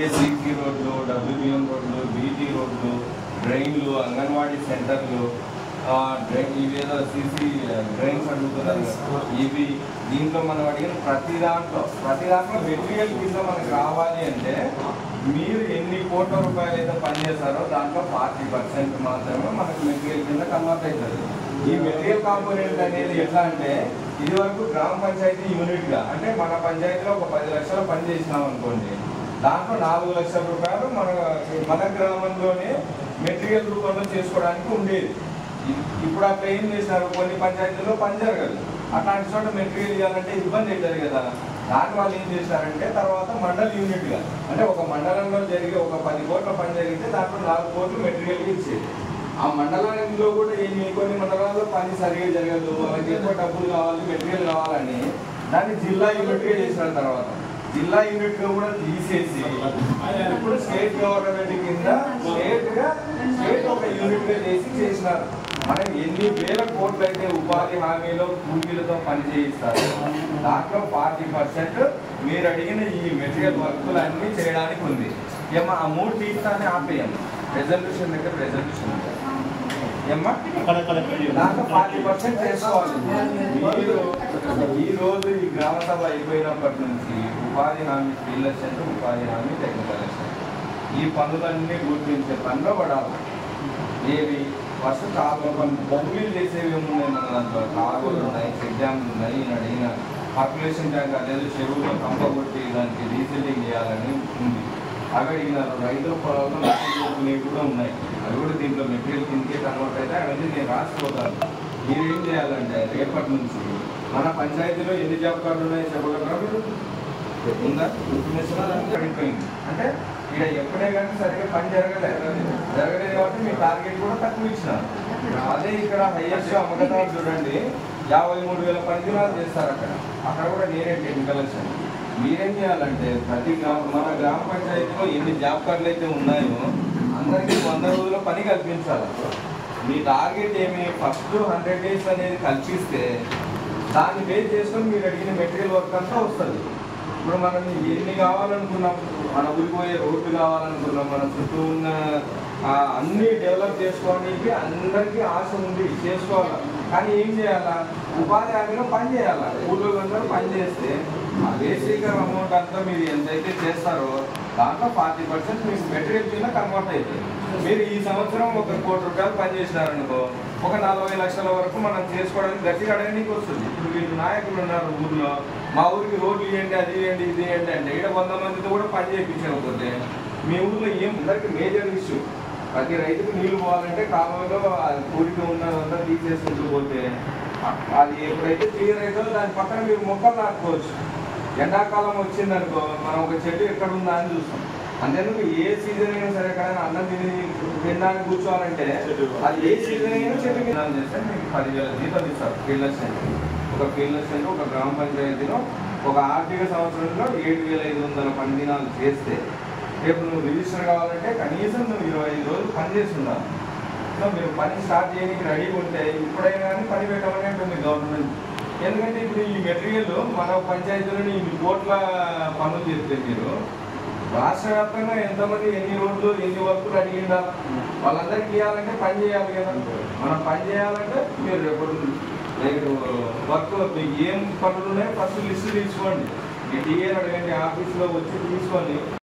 CC रोड्లు WBM రోడ్లు BT రోడ్లు డ్రైన్లు అంగన్వాడీ సెంటర్లు ఇవేదో సీసీ డ్రైన్స్ అడుగుతున్నారు ఇవి దీంట్లో మనం అడిగిన ప్రతి దాంట్లో మెటీరియల్ కింద మనకు రావాలి అంటే మీరు ఎన్ని కోట్ల రూపాయలు అయితే పనిచేస్తారో దాంట్లో 40% మాత్రమే మనకు మెటీరియల్ కింద కన్వర్ట్ అవుతుంది. ఈ మెటీరియల్ కాంపోనెంట్ అనేది ఎట్లా అంటే ఇది వరకు గ్రామ పంచాయతీ యూనిట్గా అంటే మన పంచాయతీలో ఒక 10 లక్షలు పని చేసినాం అనుకోండి, దాంట్లో 4 లక్షల రూపాయలు మన గ్రామంలోనే మెటీరియల్ రూపంలో చేసుకోవడానికి ఉండేది. ఇప్పుడు అట్లా ఏం చేసినారు, కొన్ని పంచాయతీల్లో పని జరగదు, అట్లాంటి చోట మెటీరియల్ ఇవ్వాలంటే ఇబ్బంది అవుతుంది కదా. దాని వాళ్ళు ఏం చేశారంటే తర్వాత మండల యూనిట్గా అంటే ఒక మండలంలో జరిగే ఒక 10 కోట్ల పని జరిగితే దాంట్లో 4 కోట్లు మెటీరియల్ ఇచ్చేది. ఆ మండలంలో కూడా కొన్ని మండలాల్లో పని సరిగ్గా జరగదు, వాళ్ళకి ఎక్కువ డబ్బులు కావాలి, మెటీరియల్ కావాలని దాన్ని జిల్లా యూనిట్గా చేసిన తర్వాత జిల్లా యూనిట్ గా కూడా తీసేసి ఇప్పుడు స్టేట్ గవర్నమెంట్ కింద స్టేట్ ఒక యూనిట్ గా చేసినారు. మనం ఎన్ని వేల కోట్లు అయితే ఉపాధి హామీలో కూలీలతో పని చేయిస్తారు, దాంట్లో 40% మీరు అడిగిన ఈ మెటీరియల్ వర్కులు అన్నీ చేయడానికి ఉంది. ఏమో ఆ 3 తీస్తానే ఆపేయం రెజల్యూషన్ దగ్గర రెజల్యూషన్ ఏమ్మా దాంట్లో 40% చేసుకోవాలి. మీరు ఈ రోజు ఈ గ్రామ సభ అయిపోయినప్పటి నుంచి ఉపాధి హామీ ఫీల్డ్ సెంటర్, ఉపాధి హామీ టెక్నికల్ సెంటర్ ఈ పనులన్నీ గుర్తించే పనిలో పడాలి. ఏవి ఫస్ట్ బొమ్మలు చేసేవి ఏమున్నాయి మన దాంట్లో, కాలువలు ఉన్నాయి, చెక్ డ్యామ్లు ఉన్నాయి, అడిగిన పాపులేషన్ ట్యాంక్ అనేది చెరువులో కంప కొట్టి దానికి రీసెల్లింగ్ చేయాలని ఉంది. అవి అడిగినారు. రైతుల పొలంలో నీరు కూడా ఉన్నాయి, అవి కూడా దీంట్లో మెటీరియల్ కిందకే కన్వర్ట్ అయితే అవన్నీ నేను రాసిపోతాను. మీరు ఏం చేయాలంటే రేపటి నుంచి మన పంచాయతీలో ఎన్ని జాబ్ కార్డులు ఉన్నాయో చెప్పగలరా మీరు? ఉందా ఇన్ఫర్మేషన్ పడిపోయింది అంటే ఇక్కడ ఎప్పుడే కానీ సరిగ్గా పని జరగలేదు కాబట్టి మీ టార్గెట్ కూడా తక్కువ ఇచ్చినారు. అదే ఇక్కడ హైయెస్ట్ అమ్మకదారు చూడండి 53,000 పనిదినాలు చేస్తారు. అక్కడ కూడా నేనే టెక్నికల్ సెంటర్. మీరేం చేయాలంటే మన గ్రామ పంచాయతీలో ఎన్ని జాబ్ కార్డులు అయితే ఉన్నాయో అందరికీ 100 రోజుల పని కల్పించాలి. మీ టార్గెట్ ఏమి ఫస్ట్ 100 days అనేది కల్పిస్తే దాన్ని బేస్ చేసుకొని మీరు అడిగిన మెటీరియల్ వర్క్ అంతా వస్తుంది. ఇప్పుడు మనం ఎన్ని కావాలనుకున్నాం, మన ఊరిపోయే రోడ్లు కావాలనుకున్నాం, మన చుట్టూ ఉన్న అన్నీ డెవలప్ చేసుకోవడానికి అందరికీ ఆశ ఉంది, చేసుకోవాలి. కానీ ఏం చేయాలా, ఉపాధి హామీలో పని చేయాలా. ఊళ్ళో అందరూ పని చేస్తే ఆ బేసిక్ అమౌంట్ అంతా మీరు ఎంతైతే చేస్తారో దాంట్లో 40% మీకు మెటీరియల్ కింద కన్వర్ట్ అవుతుంది. మీరు ఈ సంవత్సరం 1 కోటి రూపాయలు పని చేసినారనుకో, ఒక 40 లక్షల వరకు మనం చేసుకోవడానికి గట్టిగా అడగడానికి వస్తుంది. ఇప్పుడు వీళ్ళు నాయకులు ఉన్నారు ఊర్లో, మా ఊరికి రోడ్లు ఇవ్వండి, అది ఇవ్వండి, ఇది ఇవ్వండి అంటే ఇక్కడ 100 మందితో కూడా పని చేయించకపోతే మీ ఊర్లో ఏం అందరికీ మేజర్ ఇష్యూ. ప్రతి రైతుకు నీళ్లు పోవాలంటే కాలంలో కూడికి ఉన్నదంతా తీసేసుకుంటూ పోతే అది ఎప్పుడైతే క్లియర్ అవుతుందో దాని పక్కన మీరు మొక్కలు నాటుకోవచ్చు. ఎండాకాలం వచ్చిందనుకో మనం ఒక చెట్టు ఎక్కడ ఉందా అని చూస్తాం. అంతేందుకు ఏ సీజన్ అయినా సరే ఎక్కడైనా అన్నం తినడానికి కూర్చోవాలంటే అది ఏ సీజన్ అయినా చెట్టు కింద చేస్తే మీకు 10,000 జీతాలు ఇస్తారు. ఫీల్డ్ సెంటర్ ఒక ఫీల్డ్ సెంటర్ ఒక గ్రామ పంచాయతీలో ఒక ఆర్థిక సంవత్సరంలో 7,500 పని దినాలు చేస్తే రేపు నువ్వు రిజిస్టర్ కావాలంటే కనీసం నువ్వు 25 రోజులు పని చేస్తున్నావు. సో మీరు పని స్టార్ట్ చేయడానికి రెడీగా ఉంటే ఇప్పుడైనా కానీ పని పెట్టమని ఉంటుంది గవర్నమెంట్. ఎందుకంటే ఇప్పుడు ఈ మెటీరియల్ మన పంచాయతీలోని 1 కోట్ల పనులు చేస్తే మీరు రాష్ట్ర వ్యాప్తంగా ఎంతమంది ఎన్ని రోడ్లు ఎన్ని వర్కులు అడిగిందా వాళ్ళందరికీ ఇవ్వాలంటే పని చేయాలి కదా. మనం పని చేయాలంటే మీరు రేపు వర్క్ మీకు ఏం పనులు ఉన్నాయో ఫస్ట్ లిస్ట్ తీసుకోండి. మీ టీఏని అడగండి, ఆఫీస్లో వచ్చి తీసుకొని